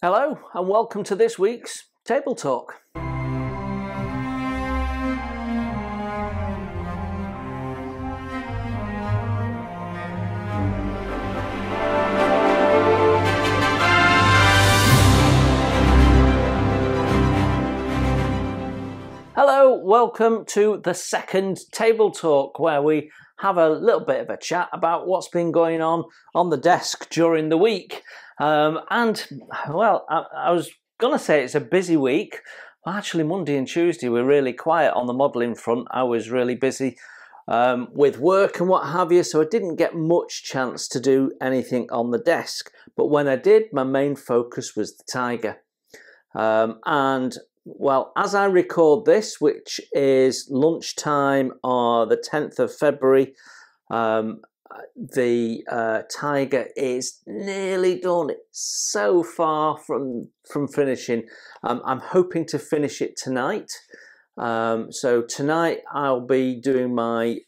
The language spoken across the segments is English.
Hello and welcome to this week's Table Talk. Hello, welcome to the second Table Talk, where we have a little bit of a chat about what's been going on the desk during the week. I was going to say it's a busy week. Well, actually, Monday and Tuesday were really quiet on the modelling front. I was really busy with work and what have you, so I didn't get much chance to do anything on the desk. But when I did, my main focus was the Tiger. Well, as I record this, which is lunchtime on the 10th of February, the Tiger is nearly done. It's so far from finishing. I'm hoping to finish it tonight. So tonight I'll be doing my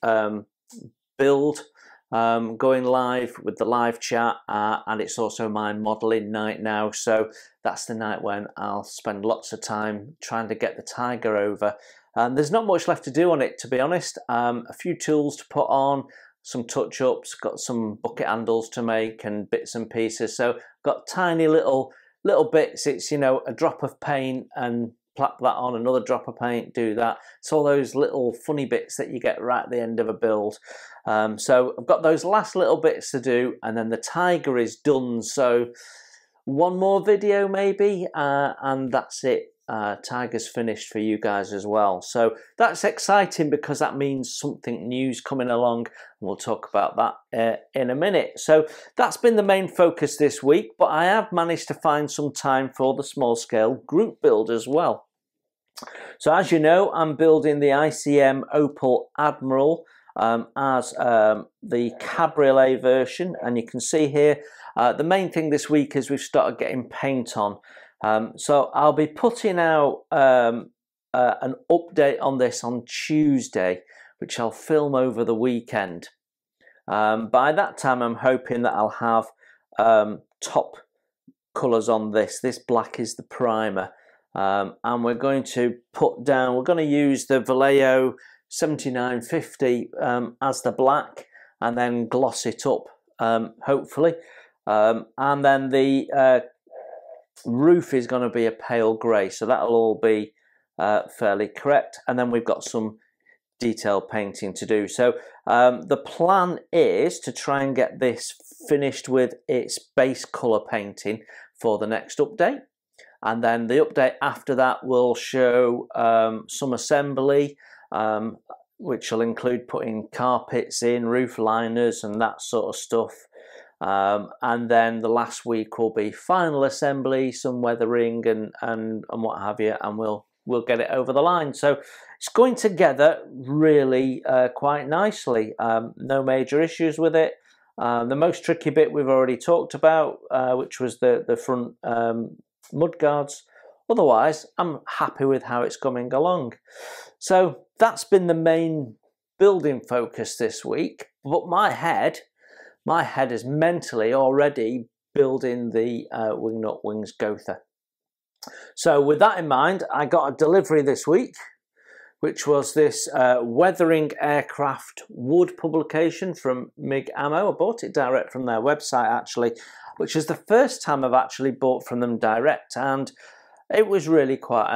build, going live with the live chat, and it's also my modelling night now. So that's the night when I'll spend lots of time trying to get the Tiger over. There's not much left to do on it, to be honest. A few tools to put on, some touch-ups, got some bucket handles to make and bits and pieces. So got tiny little bits. It's, you know, a drop of paint and plap that on, another drop of paint, do that. It's all those little funny bits that you get right at the end of a build. So I've got those last little bits to do, and then the Tiger is done. So one more video maybe, and that's it. Tiger's finished for you guys as well. So that's exciting because that means something new's coming along, and we'll talk about that in a minute. So that's been the main focus this week, but I have managed to find some time for the small scale group build as well. So as you know, I'm building the ICM Opel Admiral as the cabriolet version, and you can see here the main thing this week is we've started getting paint on. So I'll be putting out an update on this on Tuesday, which I'll film over the weekend. By that time, I'm hoping that I'll have top colours on this. This black is the primer, and we're going to put down, we're going to use the Vallejo 7950 as the black, and then gloss it up, hopefully. And then the roof is going to be a pale grey, so that'll all be fairly correct. And then we've got some detailed painting to do. So the plan is to try and get this finished with its base colour painting for the next update. And then the update after that will show some assembly, which will include putting carpets in, roof liners and that sort of stuff. And then the last week will be final assembly, some weathering and what have you, and we'll get it over the line. So it's going together really quite nicely. No major issues with it. The most tricky bit we've already talked about, which was the front mudguards. Otherwise, I'm happy with how it's coming along. So that's been the main building focus this week. But my head is mentally already building the Wingnut Wings Gotha. So with that in mind, I got a delivery this week, which was this Weathering Aircraft wood publication from MiG Ammo. I bought it direct from their website actually, which is the first time I've actually bought from them direct, and it was really quite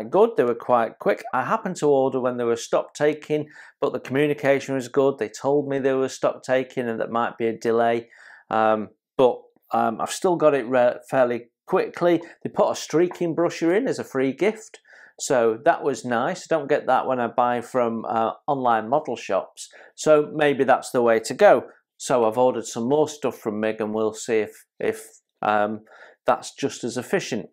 good. They were quite quick. I happened to order when they were stock taking, but the communication was good. They told me they were stock taking and that might be a delay. But I've still got it fairly quickly. They put a streaking brusher in as a free gift, so that was nice. I don't get that when I buy from online model shops, so maybe that's the way to go. So I've ordered some more stuff from MiG, and we'll see if that's just as efficient.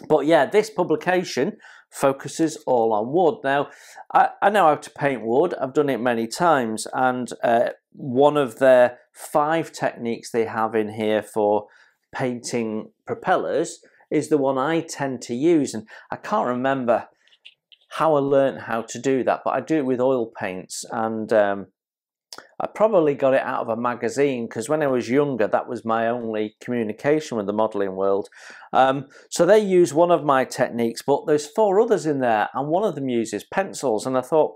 But yeah, this publication focuses all on wood. Now, I know how to paint wood. I've done it many times, and one of their 5 techniques they have in here for painting propellers is the one I tend to use. And I can't remember how I learned how to do that, but I do it with oil paints. And I probably got it out of a magazine, because when I was younger, that was my only communication with the modelling world. So they use one of my techniques, but there's 4 others in there, and one of them uses pencils, and I thought,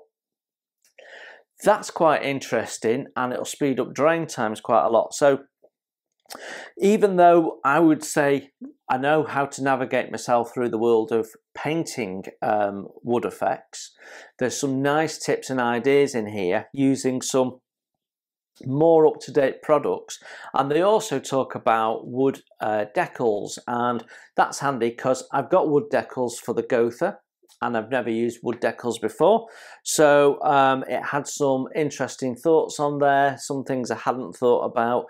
that's quite interesting, and it'll speed up drying times quite a lot. So even though I would say I know how to navigate myself through the world of painting wood effects, there's some nice tips and ideas in here using some more up-to-date products, and they also talk about wood decals, and that's handy because I've got wood decals for the Gotha and I've never used wood decals before, so it had some interesting thoughts on there, some things I hadn't thought about,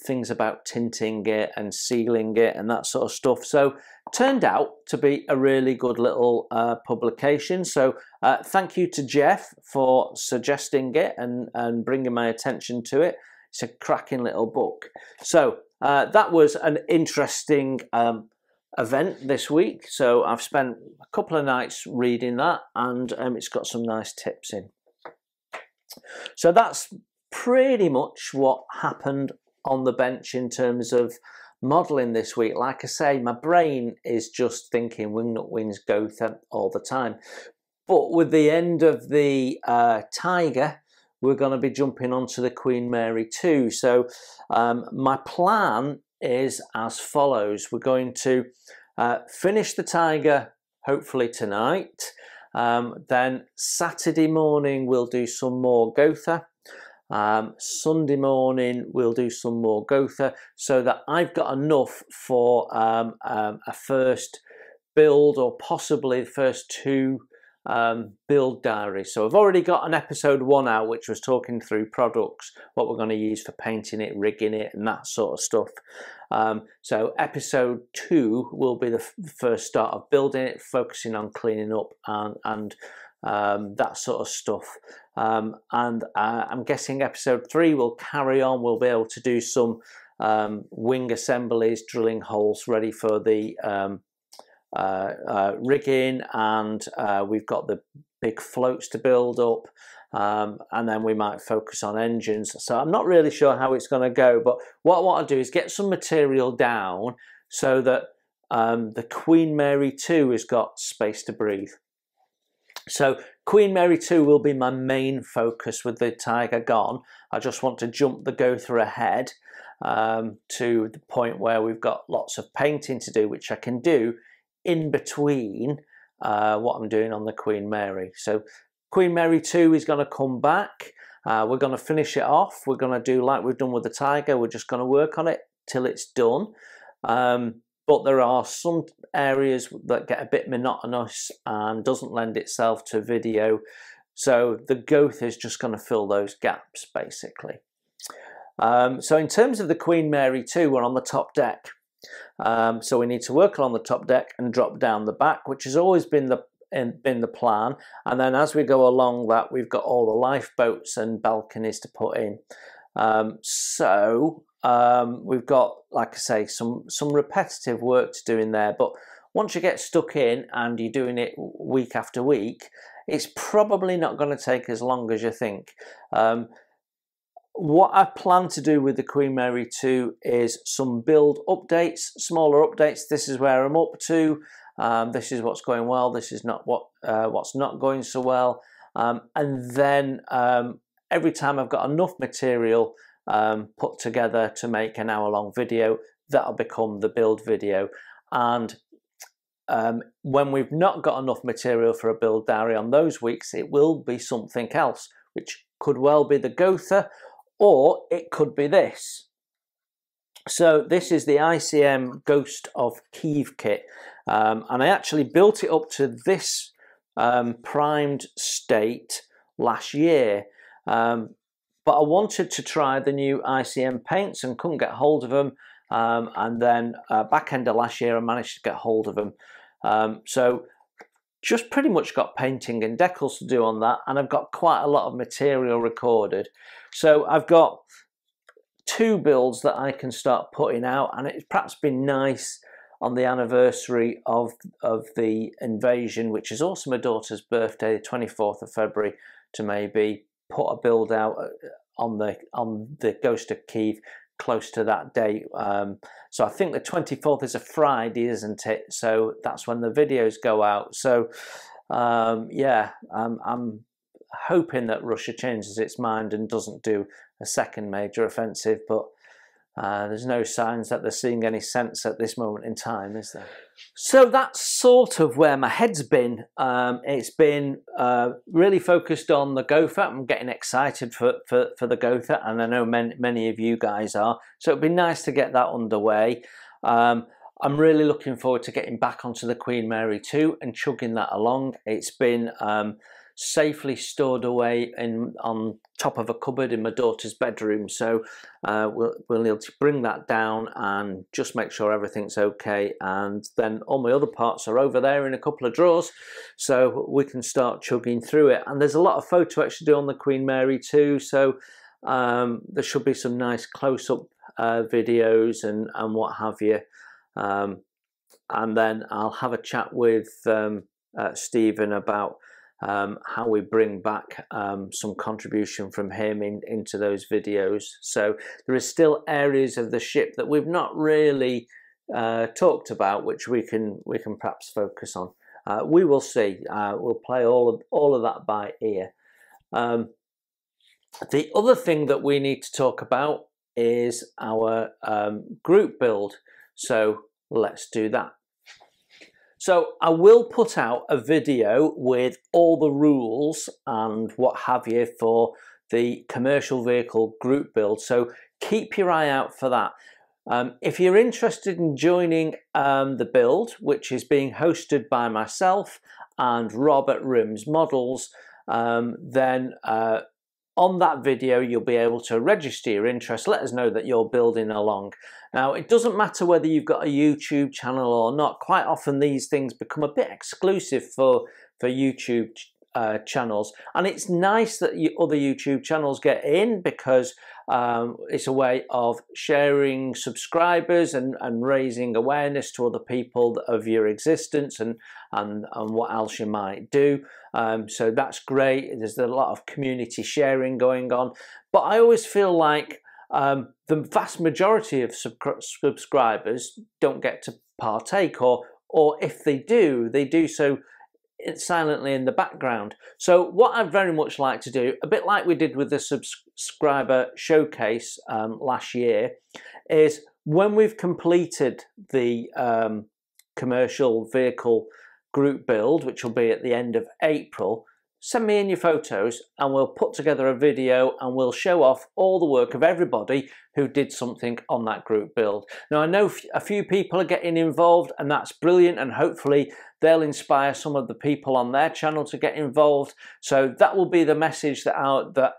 things about tinting it and sealing it and that sort of stuff. So turned out to be a really good little publication. So thank you to Jeff for suggesting it and bringing my attention to it. It's a cracking little book. So that was an interesting event this week. So I've spent a couple of nights reading that, and it's got some nice tips in. So that's pretty much what happened on the bench in terms of modelling this week. Like I say, my brain is just thinking Wingnut Wings Gotha all the time. But with the end of the Tiger, we're going to be jumping onto the Queen Mary 2. So my plan is as follows. We're going to finish the Tiger hopefully tonight. Then Saturday morning we'll do some more Gotha. Sunday morning we'll do some more Gotha, so that I've got enough for a first build, or possibly the first 2 build diaries. So I've already got an episode 1 out, which was talking through products, what we're going to use for painting it, rigging it and that sort of stuff. So episode 2 will be the first start of building it, focusing on cleaning up and that sort of stuff. And I'm guessing episode 3 will carry on. We'll be able to do some wing assemblies, drilling holes ready for the rigging, and we've got the big floats to build up, and then we might focus on engines. So I'm not really sure how it's going to go, but what I want to do is get some material down so that the Queen Mary 2 has got space to breathe. So Queen Mary 2 will be my main focus with the Tiger gone. I just want to jump the Gotha ahead to the point where we've got lots of painting to do, which I can do in between what I'm doing on the Queen Mary. So Queen Mary 2 is going to come back. We're going to finish it off. We're going to do like we've done with the Tiger. We're just going to work on it till it's done. But there are some areas that get a bit monotonous and doesn't lend itself to video. So the Gotha is just going to fill those gaps, basically. So in terms of the Queen Mary 2, we're on the top deck. So we need to work on the top deck and drop down the back, which has always been the plan. And then as we go along that, we've got all the lifeboats and balconies to put in. We've got, like I say, some repetitive work to do in there, but once you get stuck in and you're doing it week after week, it's probably not going to take as long as you think. What I plan to do with the Queen Mary 2 is some build updates, smaller updates. This is where I'm up to. This is what's going well. This is not what's not going so well. And then every time I've got enough material put together to make an hour-long video, that'll become the build video. And when we've not got enough material for a build diary on those weeks, it will be something else, which could well be the Gotha, or it could be this. So this is the ICM Ghost of Kiev kit, and I actually built it up to this primed state last year, but I wanted to try the new ICM paints and couldn't get hold of them, and then back end of last year I managed to get hold of them. So just pretty much got painting and decals to do on that, and I've got quite a lot of material recorded. So I've got 2 builds that I can start putting out, and it's perhaps been nice on the anniversary of the invasion, which is also my daughter's birthday, the 24th of February, to maybe put a build out on the Ghost of Kiev close to that date. So I think the 24th is a Friday, isn't it? So that's when the videos go out. So yeah, I'm hoping that Russia changes its mind and doesn't do a second major offensive, but there's no signs that they're seeing any sense at this moment in time, is there? So that's sort of where my head's been. It's been really focused on the Gotha. I'm getting excited for the Gotha, and I know many of you guys are. So it'd be nice to get that underway. I'm really looking forward to getting back onto the Queen Mary 2 and chugging that along. It's been safely stored away on top of a cupboard in my daughter's bedroom, so we'll need to bring that down and just make sure everything's okay, and then all my other parts are over there in a couple of drawers, so we can start chugging through it. And there's a lot of photo extra to do on the Queen Mary too, so there should be some nice close-up videos and what have you, and then I'll have a chat with Stephen about how we bring back some contribution from him into those videos. So there is still areas of the ship that we've not really talked about, which we can perhaps focus on. We will see. We'll play all of that by ear. The other thing that we need to talk about is our group build. So let's do that. So I will put out a video with all the rules and what have you for the commercial vehicle group build. So keep your eye out for that. If you're interested in joining the build, which is being hosted by myself and Rob at Rims Models, then on that video you'll be able to register your interest, let us know that you're building along. Now, it doesn't matter whether you've got a YouTube channel or not. Quite often these things become a bit exclusive for YouTube channels, and it's nice that other YouTube channels get in, because it's a way of sharing subscribers and raising awareness to other people of your existence and what else you might do. So that's great. There's a lot of community sharing going on, but I always feel like the vast majority of subscribers don't get to partake, or if they do so silently in the background. So what I'd very much like to do, a bit like we did with the subscriber showcase last year, is when we've completed the commercial vehicle group build, which will be at the end of April, send me in your photos and we'll put together a video and we'll show off all the work of everybody who did something on that group build. Now, I know a few people are getting involved, and that's brilliant, and hopefully they'll inspire some of the people on their channel to get involved. So that will be the message that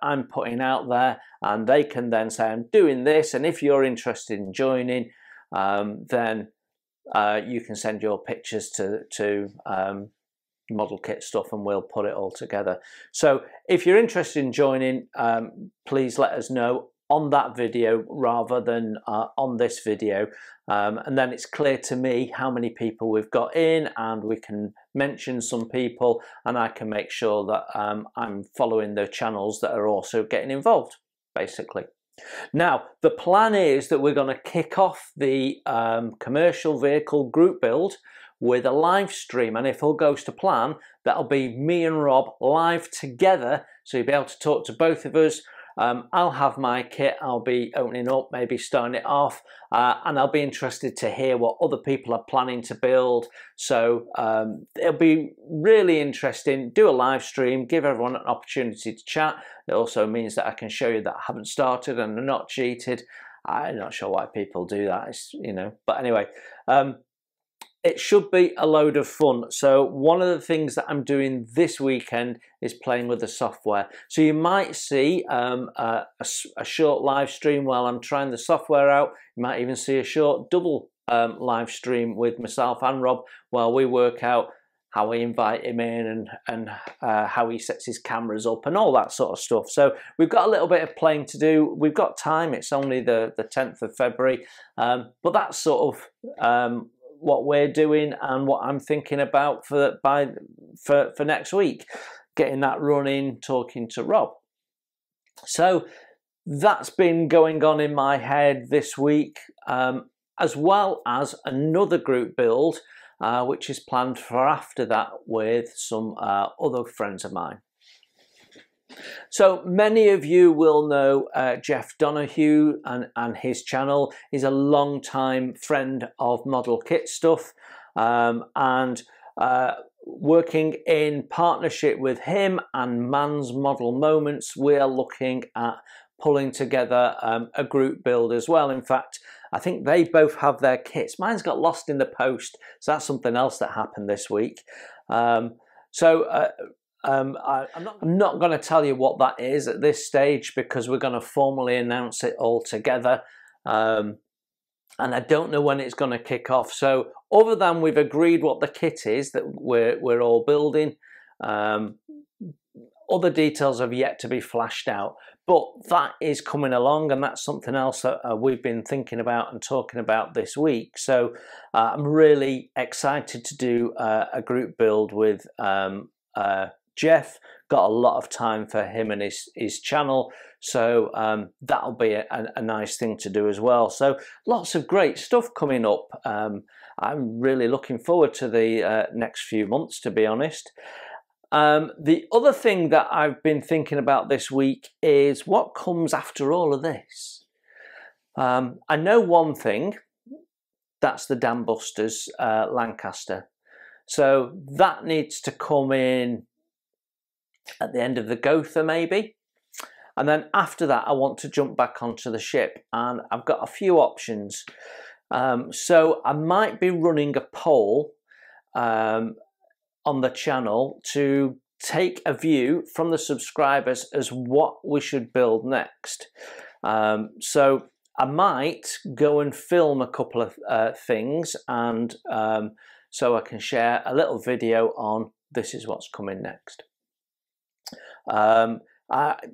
I'm putting out there, and they can then say, I'm doing this, and if you're interested in joining, then you can send your pictures to Model Kit Stuff and we'll put it all together. So if you're interested in joining, please let us know on that video rather than on this video, and then it's clear to me how many people we've got in, and we can mention some people, and I can make sure that I'm following the channels that are also getting involved, basically. Now, the plan is that we're going to kick off the commercial vehicle group build with a live stream, and if all goes to plan, that'll be me and Rob live together, so you'll be able to talk to both of us. I'll have my kit, I'll be opening up, maybe starting it off, and I'll be interested to hear what other people are planning to build. So it'll be really interesting. Do a live stream, give everyone an opportunity to chat. It also means that I can show you that I haven't started and I'm not cheated. I'm not sure why people do that, but anyway. It should be a load of fun. So one of the things that I'm doing this weekend is playing with the software. So you might see a short live stream while I'm trying the software out. You might even see a short double live stream with myself and Rob while we work out how we invite him in and how he sets his cameras up and all that sort of stuff. So we've got a little bit of playing to do. We've got time. It's only the 10th of February. But that's sort of what we're doing and what I'm thinking about for next week, getting that running, talking to Rob. So that's been going on in my head this week, as well as another group build, which is planned for after that with some other friends of mine. So many of you will know Jeff Donahue and his channel. He's a long-time friend of Model Kit Stuff, and working in partnership with him and Man's Model Moments, we're looking at pulling together a group build as well. In fact, I think they both have their kits. Mine's got lost in the post, so that's something else that happened this week. I'm not going to tell you what that is at this stage, because we're going to formally announce it all together. And I don't know when it's going to kick off. So other than we've agreed what the kit is that we're all building, other details have yet to be flashed out. But that is coming along, and that's something else that we've been thinking about and talking about this week. So I'm really excited to do a group build with Jeff. Got a lot of time for him and his channel, so that'll be a nice thing to do as well. So lots of great stuff coming up. I'm really looking forward to the next few months, to be honest. The other thing that I've been thinking about this week is what comes after all of this. I know one thing, that's the Dam Busters Lancaster. So that needs to come in at the end of the Gotha maybe. And then after that I want to jump back onto the ship, and I've got a few options. So I might be running a poll on the channel to take a view from the subscribers as what we should build next. So I might go and film a couple of things, and so I can share a little video on this is what's coming next.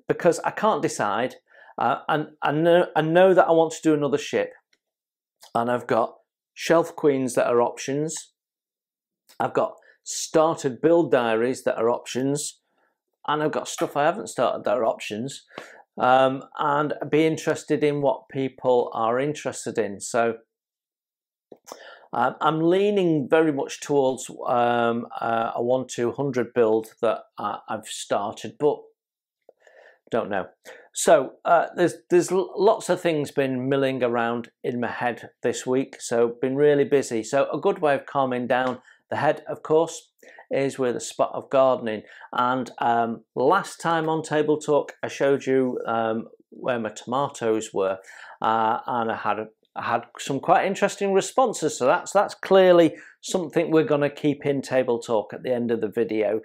Because I can't decide, and I know that I want to do another ship, and I've got Shelf Queens that are options. I've got started build diaries that are options, and I've got stuff I haven't started that are options, and I'd be interested in what people are interested in. So I'm leaning very much towards a 1-200 build that I've started, but don't know. So there's lots of things been milling around in my head this week, so been really busy. So a good way of calming down the head, of course, is with a spot of gardening. And last time on Table Talk, I showed you where my tomatoes were, and I had some quite interesting responses. So that's clearly something we're going to keep in Table Talk at the end of the video.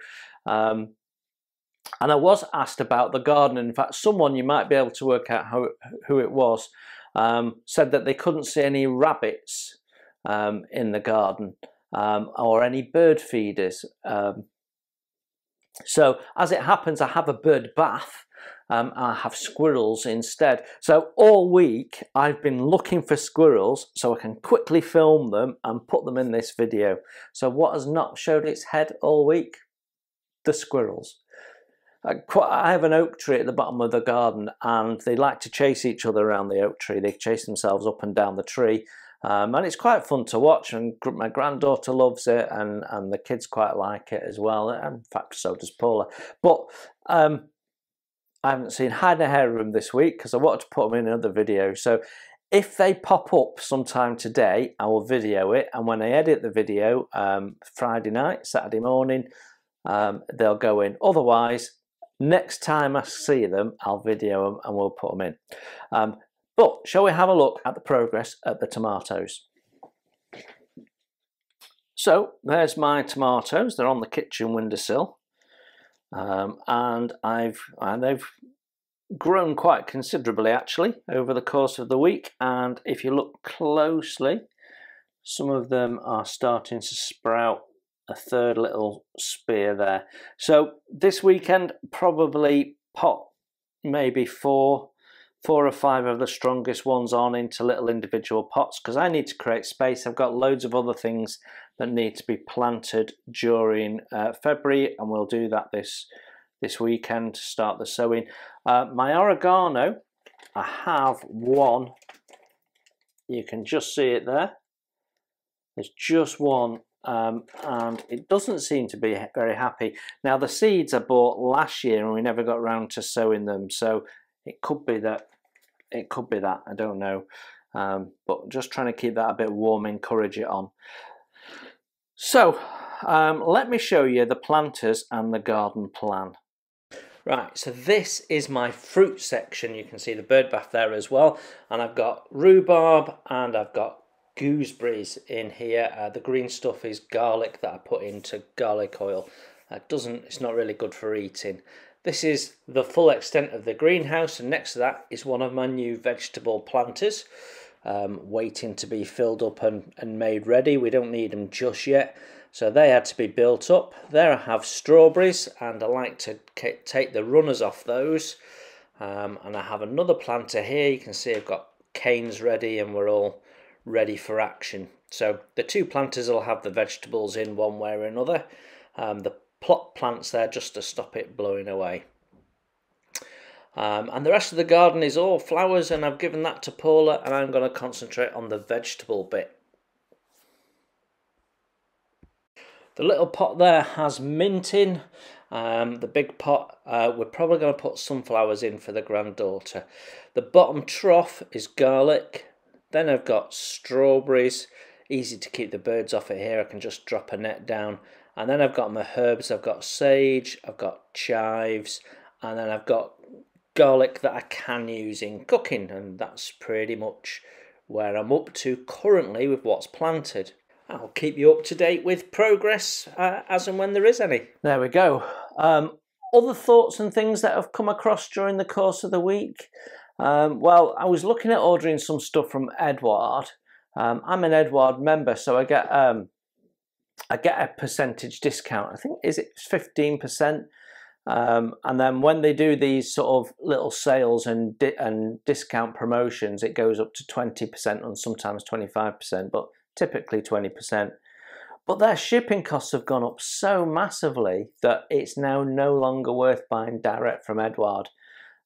And I was asked about the garden. In fact, someone, you might be able to work out who it was, said that they couldn't see any rabbits in the garden. Or any bird feeders. So as it happens, I have a bird bath. I have squirrels instead. So all week I've been looking for squirrels so I can quickly film them and put them in this video. So what has not showed its head all week? The squirrels. I have an oak tree at the bottom of the garden, and they like to chase each other around the oak tree. They chase themselves up and down the tree. And it's quite fun to watch, and my granddaughter loves it, and the kids quite like it as well. In fact, so does Paula. But I haven't seen hide nor hair of them this week because I wanted to put them in another video. So if they pop up sometime today, I will video it, and when I edit the video Friday night, Saturday morning, they'll go in. Otherwise, next time I see them, I'll video them and we'll put them in. But shall we have a look at the progress of the tomatoes? So there's my tomatoes. They're on the kitchen windowsill, and they've grown quite considerably actually over the course of the week. And if you look closely, some of them are starting to sprout a third little spear there. So this weekend probably pot maybe four or five of the strongest ones on into little individual pots, because I need to create space. I've got loads of other things that need to be planted during February, and we'll do that this this weekend to start the sowing. My oregano, I have one. You can just see it there. There's just one, and it doesn't seem to be very happy. Now the seeds I bought last year and we never got around to sowing them, so it could be that. I don't know. But just trying to keep that a bit warm, encourage it on. So let me show you the planters and the garden plan. Right, so this is my fruit section. You can see the bird bath there as well, and I've got rhubarb and I've got gooseberries in here. The green stuff is garlic that I put into garlic oil. It's not really good for eating. This is the full extent of the greenhouse, and next to that is one of my new vegetable planters, waiting to be filled up and made ready. We don't need them just yet, so they had to be built up. There I have strawberries, and I like to take the runners off those. And I have another planter here. You can see I've got canes ready, and we're all ready for action. So the two planters will have the vegetables in one way or another. The plot plants there just to stop it blowing away. And the rest of the garden is all flowers, and I've given that to Paula, and I'm going to concentrate on the vegetable bit. The little pot there has mint in. The big pot, we're probably going to put sunflowers in for the granddaughter. The bottom trough is garlic. Then I've got strawberries. Easy to keep the birds off it here. I can just drop a net down. And then I've got my herbs. I've got sage, I've got chives, and then I've got garlic that I can use in cooking. And that's pretty much where I'm up to currently with what's planted. I'll keep you up to date with progress as and when there is any. There we go. Other thoughts and things that have come across during the course of the week. Well, I was looking at ordering some stuff from Edward. I'm an Edward member, so I get a percentage discount. I think is it 15%. And then when they do these sort of little sales and discount promotions, it goes up to 20% and sometimes 25%, but typically 20%. But their shipping costs have gone up so massively that it's now no longer worth buying direct from Edward.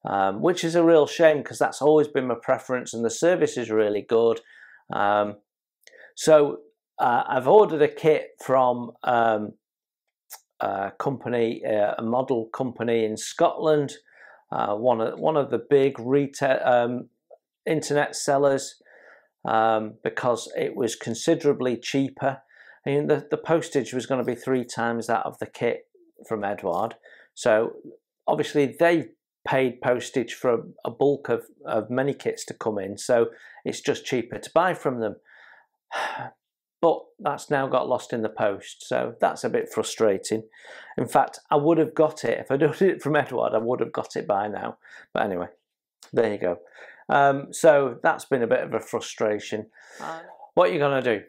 Which is a real shame, because that's always been my preference and the service is really good. So I've ordered a kit from a company, a model company in Scotland, one of the big retail internet sellers, because it was considerably cheaper. I mean, the postage was going to be 3 times that of the kit from Edward. So obviously they've paid postage for a bulk of many kits to come in, so it's just cheaper to buy from them. But that's now got lost in the post, so that's a bit frustrating. In fact, I would have got it if I'd ordered it from Edward. I would have got it by now. But anyway, there you go. So that's been a bit of a frustration. What are you going to do?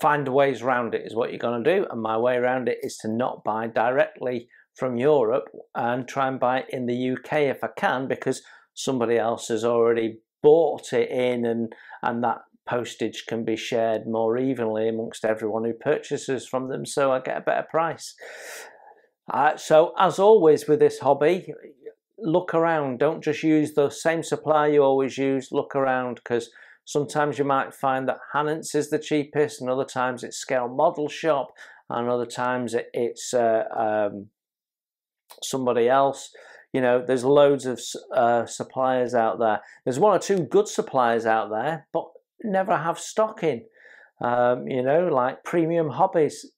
Find ways around it is what you're going to do, and my way around it is to not buy directly from Europe and try and buy it in the UK if I can, because somebody else has already bought it in, and that postage can be shared more evenly amongst everyone who purchases from them, so I get a better price. So as always with this hobby, look around. Don't just use the same supplier you always use. Look around, because sometimes you might find that Hannants is the cheapest, and other times it's Scale Model Shop, and other times it's somebody else. You know, there's loads of suppliers out there. There's 1 or 2 good suppliers out there, but never have stock in. You know, like Premium Hobbies.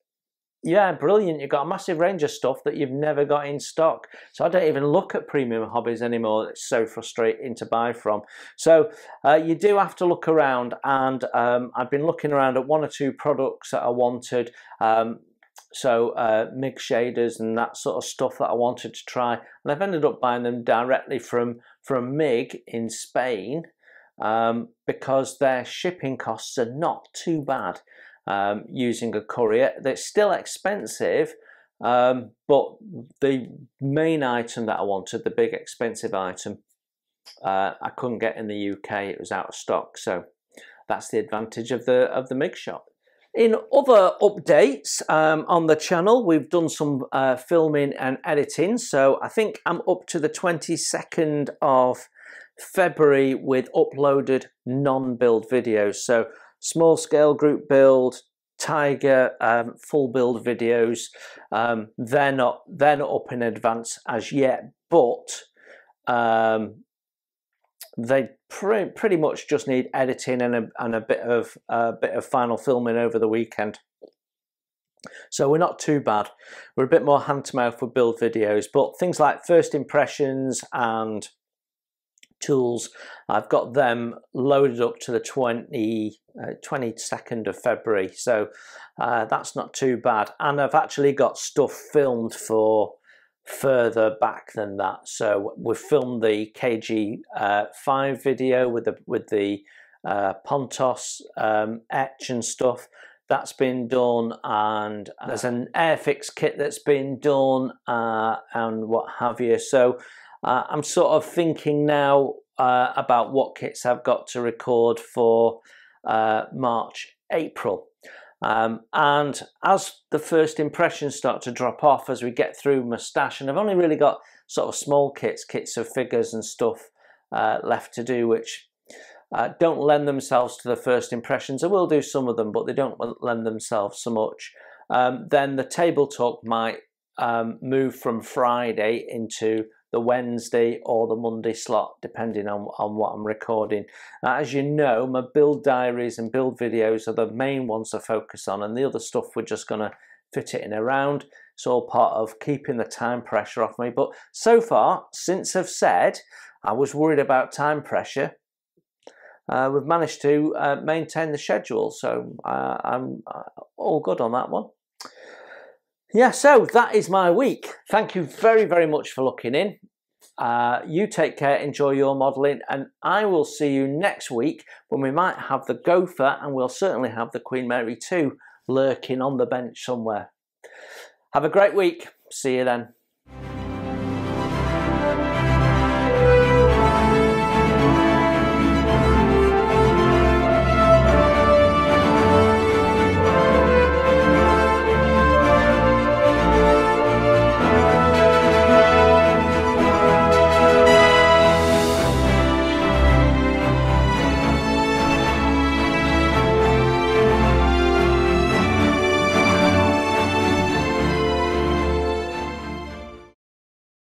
Yeah, brilliant. You've got a massive range of stuff that you've never got in stock. So I don't even look at Premium Hobbies anymore. It's so frustrating to buy from. So you do have to look around, and I've been looking around at 1 or 2 products that I wanted. MIG shaders and that sort of stuff that I wanted to try, and I've ended up buying them directly from MIG in Spain, because their shipping costs are not too bad. Using a courier, they're still expensive, but the main item that I wanted, the big expensive item, I couldn't get in the UK. It was out of stock, so that's the advantage of the MIG shop. In other updates on the channel, we've done some filming and editing. So I think I'm up to the 22nd of February with uploaded non-build videos. So small scale group build, Tiger full build videos. They're not up in advance as yet, but they pretty much just need editing and a bit of final filming over the weekend. So we're not too bad. We're a bit more hand to mouth with build videos, but things like first impressions and tools, I've got them loaded up to the 22nd of February. So that's not too bad. And I've actually got stuff filmed for further back than that. So we've filmed the KG5 video with the Pontos etch and stuff. That's been done, and there's an Airfix kit that's been done and what have you. So I'm sort of thinking now about what kits I've got to record for March, April. And as the first impressions start to drop off as we get through my stash, and I've only really got sort of small kits of figures and stuff left to do, which don't lend themselves to the first impressions. I will do some of them, but they don't lend themselves so much. Then the table talk might move from Friday into the Wednesday or the Monday slot, depending on what I'm recording. As you know, my build diaries and build videos are the main ones I focus on, and the other stuff we're just going to fit it in around. It's all part of keeping the time pressure off me. But so far, since I've said I was worried about time pressure, we've managed to maintain the schedule. So I'm all good on that one. Yeah, so that is my week. Thank you very, very much for looking in. You take care, enjoy your modelling, and I will see you next week when we might have the Gopher, and we'll certainly have the Queen Mary 2 lurking on the bench somewhere. Have a great week. See you then.